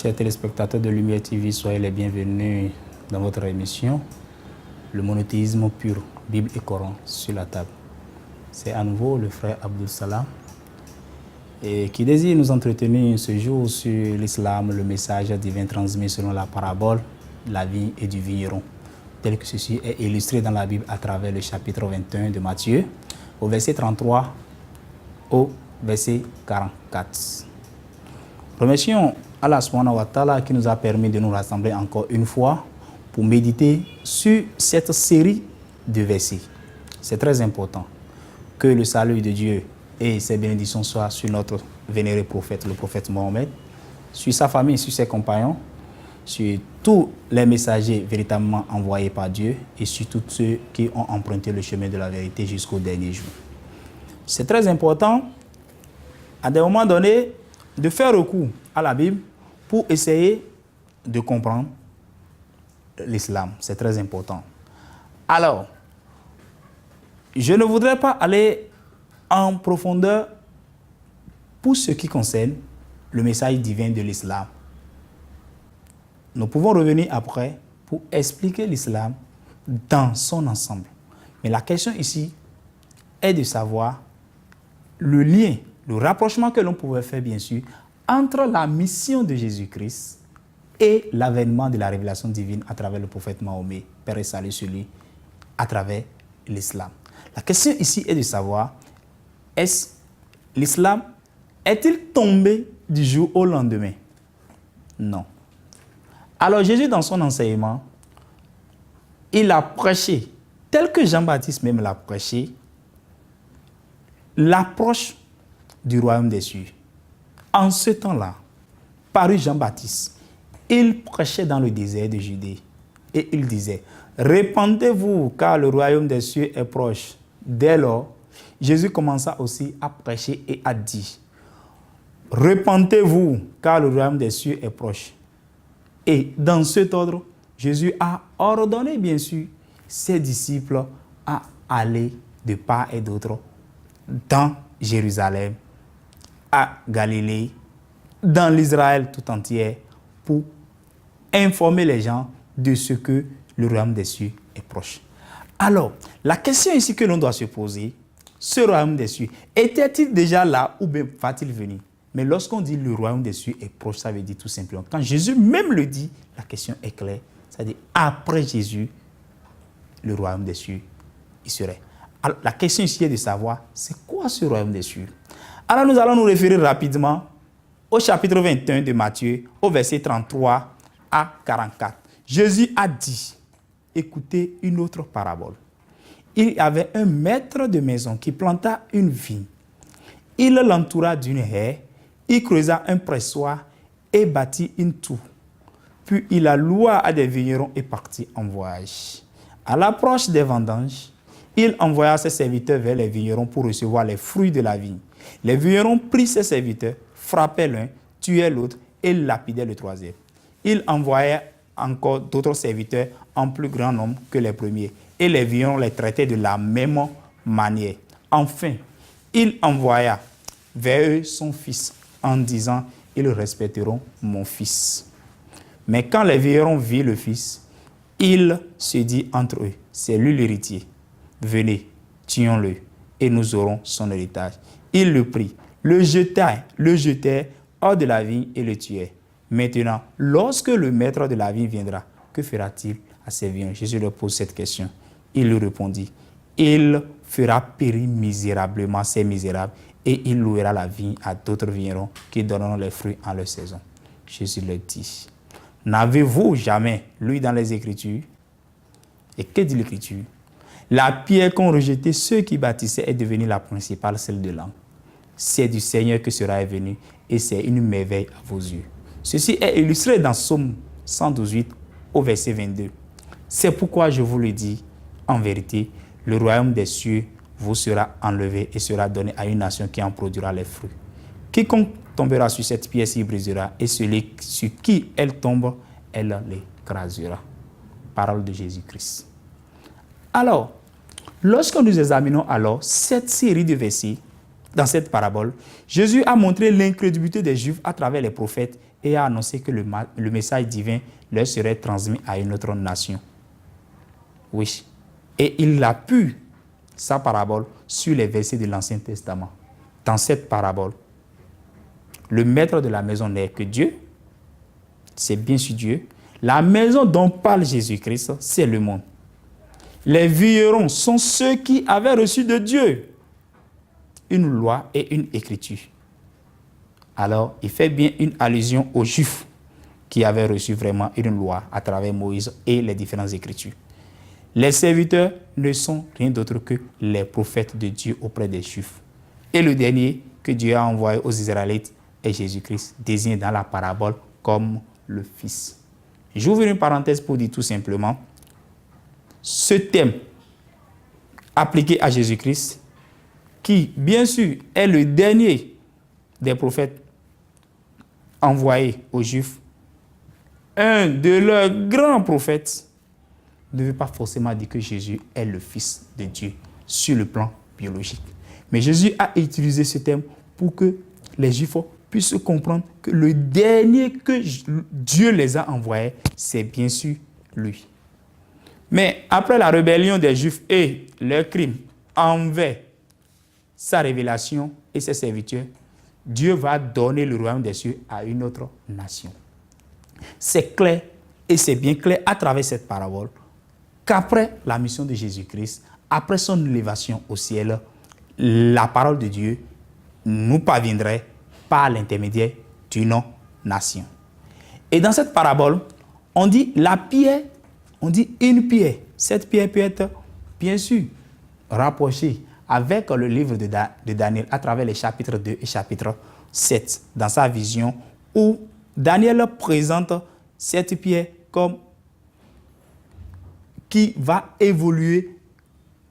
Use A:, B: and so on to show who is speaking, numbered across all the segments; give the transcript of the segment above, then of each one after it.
A: Chers téléspectateurs de Lumière TV, soyez les bienvenus dans votre émission Le monothéisme pur, Bible et Coran sur la table. C'est à nouveau le frère Abdul Salam qui désire nous entretenir ce jour sur l'islam, le message divin transmis selon la parabole, la vigne et du vigneron, tel que ceci est illustré dans la Bible à travers le chapitre 21 de Matthieu, au verset 33 au verset 44. Remercions Allah subhanahu wa ta'ala qui nous a permis de nous rassembler encore une fois pour méditer sur cette série de versets. C'est très important que le salut de Dieu et ses bénédictions soient sur notre vénéré prophète, le prophète Mohammed, sur sa famille, sur ses compagnons, sur tous les messagers véritablement envoyés par Dieu et sur tous ceux qui ont emprunté le chemin de la vérité jusqu'au dernier jour. C'est très important, à des moments donnés, de faire recours à la Bible pour essayer de comprendre l'islam. C'est très important. Alors, je ne voudrais pas aller en profondeur pour ce qui concerne le message divin de l'islam. Nous pouvons revenir après pour expliquer l'islam dans son ensemble. Mais la question ici est de savoir le lien, le rapprochement que l'on pouvait faire, bien sûr, entre la mission de Jésus-Christ et l'avènement de la révélation divine à travers le prophète Mahomet, Père et salut sur lui, à travers l'islam. La question ici est de savoir, l'islam est-il tombé du jour au lendemain? Non. Alors Jésus, dans son enseignement, il a prêché, tel que Jean-Baptiste même l'a prêché, l'approche du royaume des cieux. En ce temps-là, paru Jean-Baptiste, il prêchait dans le désert de Judée et il disait, « Répandez-vous car le royaume des cieux est proche. » Dès lors, Jésus commença aussi à prêcher et à dire, « Répandez-vous car le royaume des cieux est proche. » Et dans cet ordre, Jésus a ordonné bien sûr ses disciples à aller de part et d'autre dans Jérusalem, à Galilée, dans l'Israël tout entier, pour informer les gens de ce que le royaume des cieux est proche. Alors, la question ici que l'on doit se poser, ce royaume des cieux, était-il déjà là ou bien va-t-il venir? Mais lorsqu'on dit le royaume des cieux est proche, ça veut dire tout simplement, quand Jésus même le dit, la question est claire, c'est-à-dire après Jésus, le royaume des cieux, il serait. Alors, la question ici est de savoir, c'est quoi ce royaume des cieux? Alors nous allons nous référer rapidement au chapitre 21 de Matthieu, au verset 33 à 44. Jésus a dit, écoutez une autre parabole. Il y avait un maître de maison qui planta une vigne. Il l'entoura d'une haie, il creusa un pressoir et bâtit une tour. Puis il la loua à des vignerons et partit en voyage. À l'approche des vendanges, il envoya ses serviteurs vers les vignerons pour recevoir les fruits de la vigne. Les vignerons prirent ses serviteurs, frappaient l'un, tuaient l'autre et lapidaient le troisième. Il envoya encore d'autres serviteurs en plus grand nombre que les premiers, et les vignerons les traitaient de la même manière. Enfin, il envoya vers eux son fils en disant, « Ils respecteront mon fils. » Mais quand les vignerons virent le fils, il se dit entre eux, « C'est lui l'héritier. Venez, tuons-le, et nous aurons son héritage. » Il le prit, le jetèrent hors de la vigne et le tuèrent. Maintenant, lorsque le maître de la vigne viendra, que fera-t-il à ces vignerons? Jésus leur pose cette question. Il lui répondit, il fera périr misérablement ces misérables et il louera la vigne à d'autres vignerons qui donneront les fruits en leur saison. Jésus leur dit, n'avez-vous jamais lu dans les Écritures? Et que dit l'Écriture? La pierre qu'ont rejetée ceux qui bâtissaient est devenue la principale, celle de l'angle. C'est du Seigneur que sera venu et c'est une merveille à vos yeux. Ceci est illustré dans Psaume 118 au verset 22. C'est pourquoi je vous le dis, en vérité, le royaume des cieux vous sera enlevé et sera donné à une nation qui en produira les fruits. Quiconque tombera sur cette pierre s'y brisera et celui sur qui elle tombe, elle l'écrasera. Parole de Jésus-Christ. Alors, lorsque nous examinons alors cette série de versets, dans cette parabole, Jésus a montré l'incrédulité des Juifs à travers les prophètes et a annoncé que le message divin leur serait transmis à une autre nation. Oui. Et il appuie sa parabole sur les versets de l'Ancien Testament. Dans cette parabole, le maître de la maison n'est que Dieu. C'est bien sûr Dieu. La maison dont parle Jésus-Christ, c'est le monde. Les vignerons sont ceux qui avaient reçu de Dieu une loi et une écriture. Alors, il fait bien une allusion aux Juifs qui avaient reçu vraiment une loi à travers Moïse et les différentes écritures. Les serviteurs ne sont rien d'autre que les prophètes de Dieu auprès des Juifs. Et le dernier que Dieu a envoyé aux Israélites est Jésus-Christ, désigné dans la parabole comme le Fils. J'ouvre une parenthèse pour dire tout simplement, ce thème appliqué à Jésus-Christ, qui bien sûr est le dernier des prophètes envoyés aux Juifs, un de leurs grands prophètes, ne veut pas forcément dire que Jésus est le Fils de Dieu sur le plan biologique. Mais Jésus a utilisé ce terme pour que les Juifs puissent comprendre que le dernier que Dieu les a envoyés, c'est bien sûr lui. Mais après la rébellion des Juifs et leurs crimes envers sa révélation et ses serviteurs, Dieu va donner le royaume des cieux à une autre nation. C'est clair et c'est bien clair à travers cette parabole qu'après la mission de Jésus-Christ, après son élévation au ciel, la parole de Dieu nous parviendrait par l'intermédiaire d'une nation. Et dans cette parabole, on dit la pierre, on dit une pierre. Cette pierre peut être, bien sûr, rapprochée avec le livre de Daniel à travers les chapitres 2 et chapitre 7, dans sa vision, où Daniel présente cette pierre comme qui va évoluer,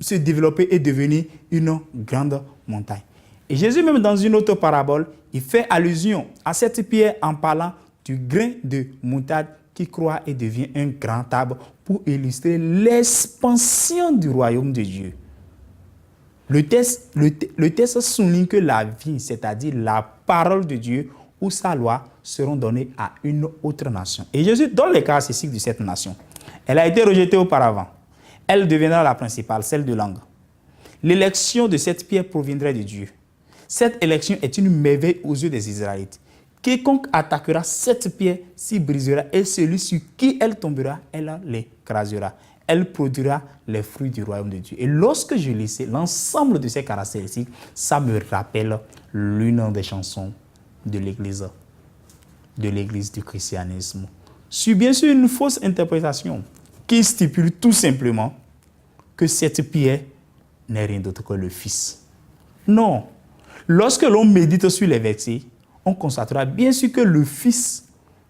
A: se développer et devenir une grande montagne. Et Jésus, même dans une autre parabole, il fait allusion à cette pierre en parlant du grain de moutarde qui croît et devient un grand arbre pour illustrer l'expansion du royaume de Dieu. Le texte souligne que la vie, c'est-à-dire la parole de Dieu ou sa loi, seront données à une autre nation. Et Jésus donne les caractéristiques de cette nation. Elle a été rejetée auparavant. Elle deviendra la principale, celle de langue. L'élection de cette pierre proviendrait de Dieu. Cette élection est une merveille aux yeux des Israélites. Quiconque attaquera cette pierre s'y brisera et celui sur qui elle tombera, elle l'écrasera. Elle produira les fruits du royaume de Dieu. Et lorsque je lis l'ensemble de ces caractéristiques, ça me rappelle l'une des chansons de l'Église du christianisme. C'est bien sûr une fausse interprétation qui stipule tout simplement que cette pierre n'est rien d'autre que le Fils. Non. Lorsque l'on médite sur les versets, on constatera bien sûr que le Fils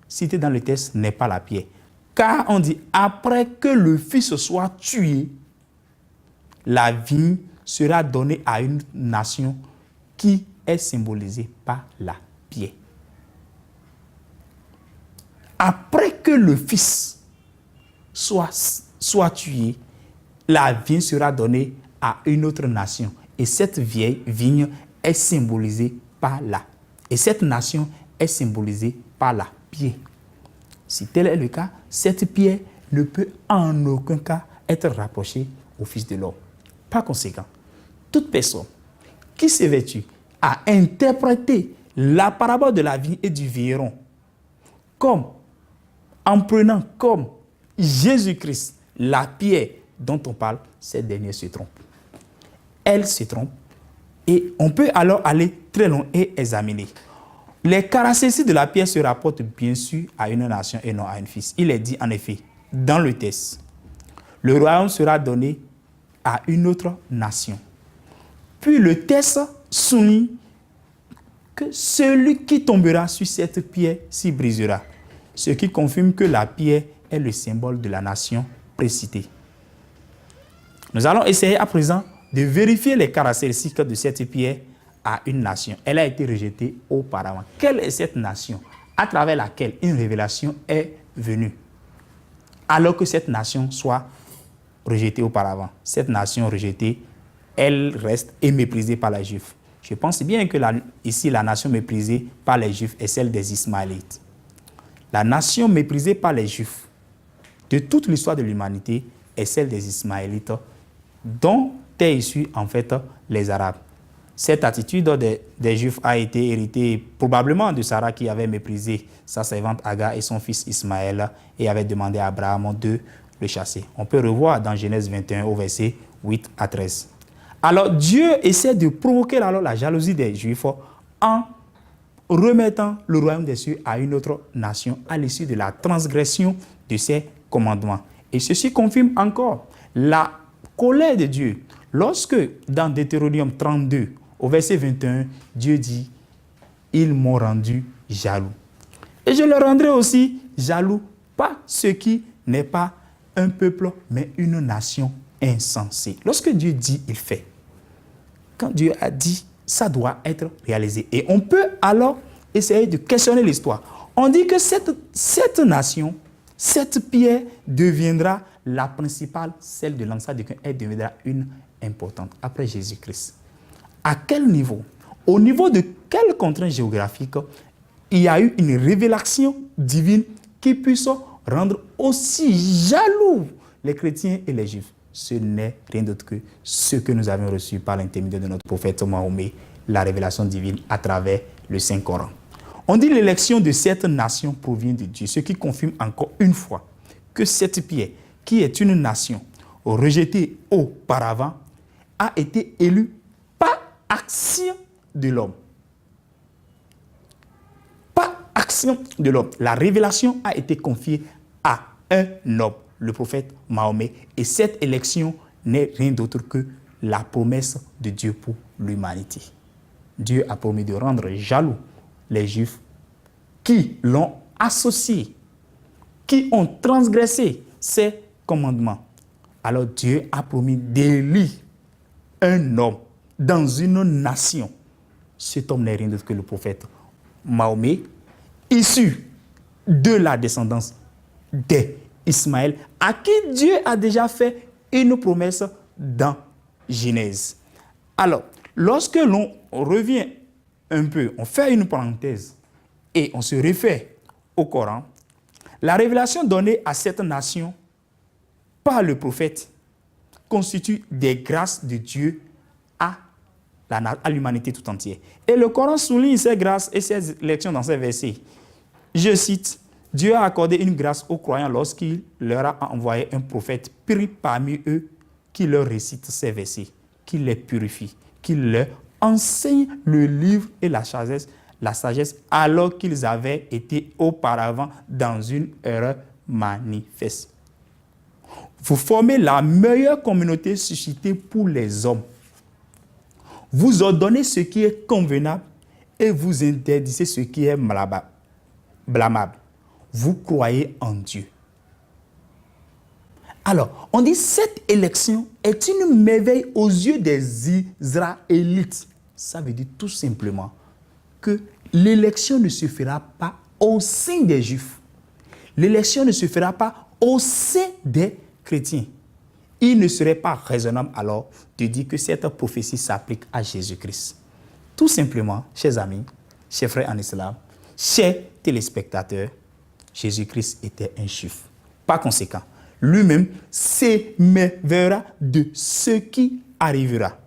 A: cité dans le texte n'est pas la pierre. Car on dit, après que le Fils soit tué, la vigne sera donnée à une nation qui est symbolisée par la pierre. Après que le Fils soit tué, la vigne sera donnée à une autre nation. Et cette vieille vigne est symbolisée par la. Et cette nation est symbolisée par la pierre. Si tel est le cas, cette pierre ne peut en aucun cas être rapprochée au Fils de l'homme. Par conséquent, toute personne qui s'évertue à interpréter la parabole de la vigne et du vigneron comme en prenant comme Jésus-Christ la pierre dont on parle, cette dernière se trompe. Elle se trompe et on peut alors aller très loin et examiner. Les caractéristiques de la pierre se rapportent bien sûr à une nation et non à un fils. Il est dit en effet dans le texte, le royaume sera donné à une autre nation. Puis le texte souligne que celui qui tombera sur cette pierre s'y brisera, ce qui confirme que la pierre est le symbole de la nation précitée. Nous allons essayer à présent de vérifier les caractéristiques de cette pierre à une nation. Elle a été rejetée auparavant. Quelle est cette nation à travers laquelle une révélation est venue alors que cette nation soit rejetée auparavant? Cette nation rejetée, elle reste et méprisée par les Juifs. Je pense bien que ici, la nation méprisée par les Juifs est celle des Ismaélites. La nation méprisée par les Juifs de toute l'histoire de l'humanité est celle des Ismaélites, dont est issu en fait les Arabes. Cette attitude des Juifs a été héritée probablement de Sarah qui avait méprisé sa servante Agar et son fils Ismaël et avait demandé à Abraham de le chasser. On peut revoir dans Genèse 21 au verset 8 à 13. Alors Dieu essaie de provoquer alors la jalousie des Juifs en remettant le royaume des cieux à une autre nation à l'issue de la transgression de ses commandements. Et ceci confirme encore la colère de Dieu. Lorsque dans Deutéronome 32, au verset 21, Dieu dit « Ils m'ont rendu jaloux. Et je leur rendrai aussi jaloux, pas ce qui n'est pas un peuple, mais une nation insensée. » Lorsque Dieu dit, il fait. Quand Dieu a dit, ça doit être réalisé. Et on peut alors essayer de questionner l'histoire. On dit que cette nation, cette pierre deviendra la principale, celle de l'ancêtre, elle deviendra une importante après Jésus-Christ. À quel niveau? Au niveau de quelle contrainte géographique il y a eu une révélation divine qui puisse rendre aussi jaloux les chrétiens et les juifs? Ce n'est rien d'autre que ce que nous avons reçu par l'intermédiaire de notre prophète Mahomet, la révélation divine à travers le Saint-Coran. On dit l'élection de cette nation provient de Dieu, ce qui confirme encore une fois que cette pierre, qui est une nation rejetée auparavant, a été élue par action de l'homme. Par action de l'homme. La révélation a été confiée à un homme, le prophète Mahomet. Et cette élection n'est rien d'autre que la promesse de Dieu pour l'humanité. Dieu a promis de rendre jaloux les Juifs qui l'ont associé, qui ont transgressé ses commandements. Alors Dieu a promis d'élire un homme dans une nation. Cet homme n'est rien d'autre que le prophète Mahomet, issu de la descendance d'Ismaël, à qui Dieu a déjà fait une promesse dans Genèse. Alors, lorsque l'on revient un peu, on fait une parenthèse et on se réfère au Coran, la révélation donnée à cette nation par le prophète constitue des grâces de Dieu à l'humanité tout entière. Et le Coran souligne ces grâces et ces lections dans ces versets. Je cite, « Dieu a accordé une grâce aux croyants lorsqu'il leur a envoyé un prophète pris parmi eux qui leur récite ces versets, qui les purifie, qui leur enseigne le livre et la sagesse alors qu'ils avaient été auparavant dans une erreur manifeste. Vous formez la meilleure communauté suscitée pour les hommes. Vous ordonnez ce qui est convenable et vous interdisez ce qui est blâmable. Vous croyez en Dieu. » Alors, on dit cette élection est une merveille aux yeux des Israélites. Ça veut dire tout simplement que l'élection ne se fera pas au sein des Juifs. L'élection ne se fera pas au sein des chrétiens. Il ne serait pas raisonnable alors de dire que cette prophétie s'applique à Jésus-Christ. Tout simplement, chers amis, chers frères en islam, chers téléspectateurs, Jésus-Christ était un juif. Par conséquent, lui-même s'émerveillera de ce qui arrivera.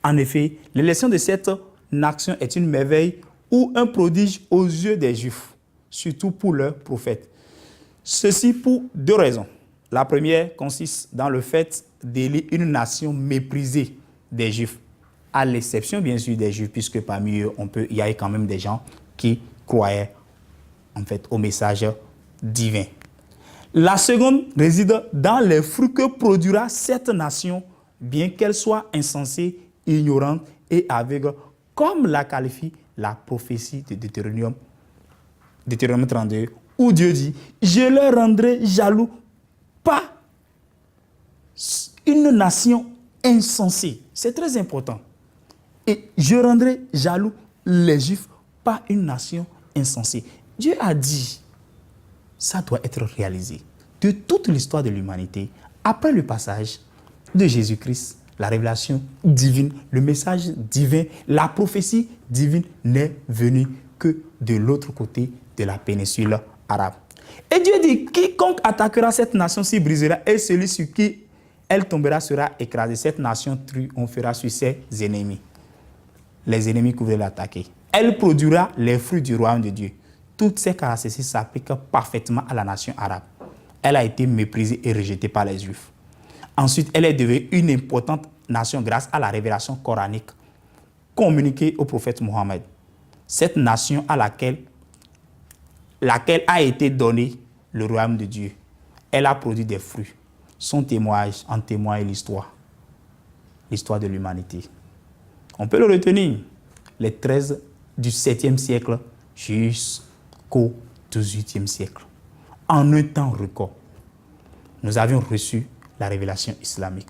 A: En effet, l'élection de cette nation est une merveille ou un prodige aux yeux des Juifs, surtout pour leur prophète. Ceci pour deux raisons. La première consiste dans le fait d'élire une nation méprisée des Juifs, à l'exception bien sûr des Juifs, puisque parmi eux, il y a quand même des gens qui croyaient en fait au message divin. La seconde réside dans les fruits que produira cette nation, bien qu'elle soit insensée, ignorante et aveugle, comme la qualifie la prophétie de Deutéronome 32, où Dieu dit « Je leur rendrai jaloux pas une nation insensée. » C'est très important. Et je rendrai jaloux les Juifs, pas une nation insensée. Dieu a dit, ça doit être réalisé. De toute l'histoire de l'humanité, après le passage de Jésus-Christ, la révélation divine, le message divin, la prophétie divine n'est venue que de l'autre côté de la péninsule arabe. Et Dieu dit, quiconque attaquera cette nation-ci brisera, et celui sur qui elle tombera sera écrasé. Cette nation triomphera sur ses ennemis. Les ennemis qui voulaient l'attaquer. Elle produira les fruits du royaume de Dieu. Toutes ces caractéristiques s'appliquent parfaitement à la nation arabe. Elle a été méprisée et rejetée par les Juifs. Ensuite, elle est devenue une importante nation grâce à la révélation coranique communiquée au prophète Mohammed. Cette nation à laquelle a été donné le royaume de Dieu, elle a produit des fruits. Son témoignage en témoigne l'histoire de l'humanité. On peut le retenir, les 13 du 7e siècle jusqu'au 18e siècle. En un temps record, nous avions reçu la révélation islamique.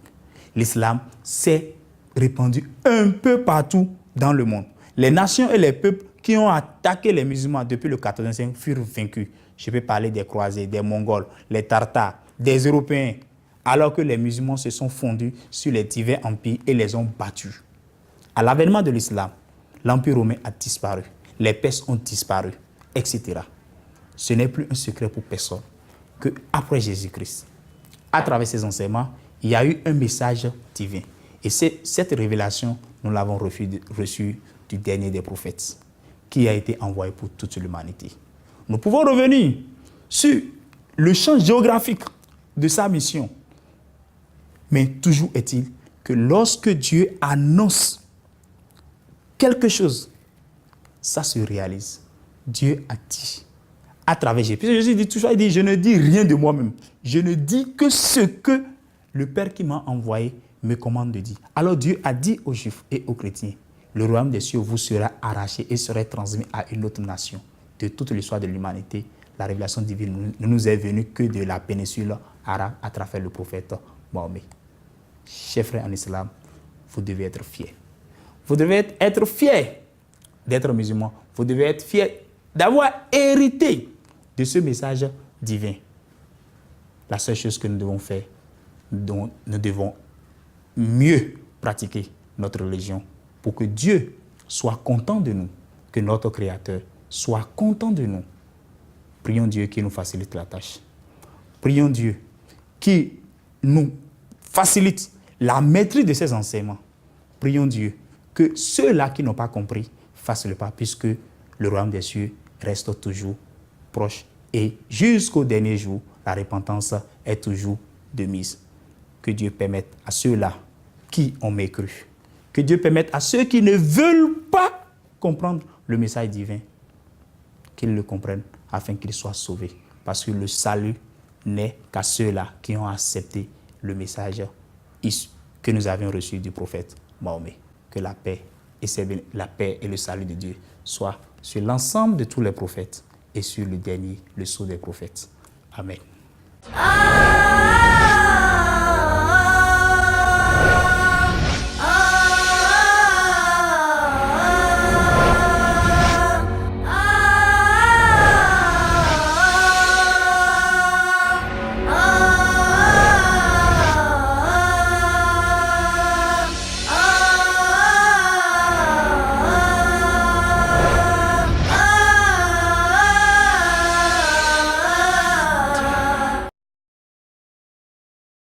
A: L'islam s'est répandu un peu partout dans le monde. Les nations et les peuples qui ont attaqué les musulmans depuis le 14e siècle furent vaincus. Je peux parler des croisés, des Mongols, les Tartares, des Européens, alors que les musulmans se sont fondus sur les divers empires et les ont battus. À l'avènement de l'islam, l'Empire romain a disparu, les Perses ont disparu, etc. Ce n'est plus un secret pour personne qu'après Jésus-Christ, à travers ses enseignements, il y a eu un message divin. Et cette révélation, nous l'avons reçue du dernier des prophètes, qui a été envoyé pour toute l'humanité. Nous pouvons revenir sur le champ géographique de sa mission. Mais toujours est-il que lorsque Dieu annonce quelque chose, ça se réalise. Dieu a dit, à travers Jésus. Jésus dit toujours, il dit, je ne dis rien de moi-même. Je ne dis que ce que le Père qui m'a envoyé me commande de dire. Alors Dieu a dit aux Juifs et aux chrétiens, le royaume des cieux vous sera arraché et sera transmis à une autre nation. De toute l'histoire de l'humanité, la révélation divine ne nous est venue que de la péninsule arabe à travers le prophète Mahomet. Chers frères en islam, vous devez être fiers. Vous devez être fiers d'être musulmans. Vous devez être fiers d'avoir hérité de ce message divin. La seule chose que nous devons faire, nous devons mieux pratiquer notre religion pour que Dieu soit content de nous, que notre Créateur soit content de nous. Prions Dieu qui nous facilite la tâche. Prions Dieu qui nous facilite la maîtrise de ses enseignements. Prions Dieu que ceux-là qui n'ont pas compris fassent le pas, puisque le royaume des cieux reste toujours proche et jusqu'au dernier jour, la repentance est toujours de mise. Que Dieu permette à ceux-là qui ont mécru, que Dieu permette à ceux qui ne veulent pas comprendre le message divin, qu'ils le comprennent afin qu'ils soient sauvés. Parce que le salut n'est qu'à ceux-là qui ont accepté le message que nous avions reçu du prophète Mahomet. Que la paix et le salut de Dieu soient sur l'ensemble de tous les prophètes et sur le dernier, le sceau des prophètes. Amen.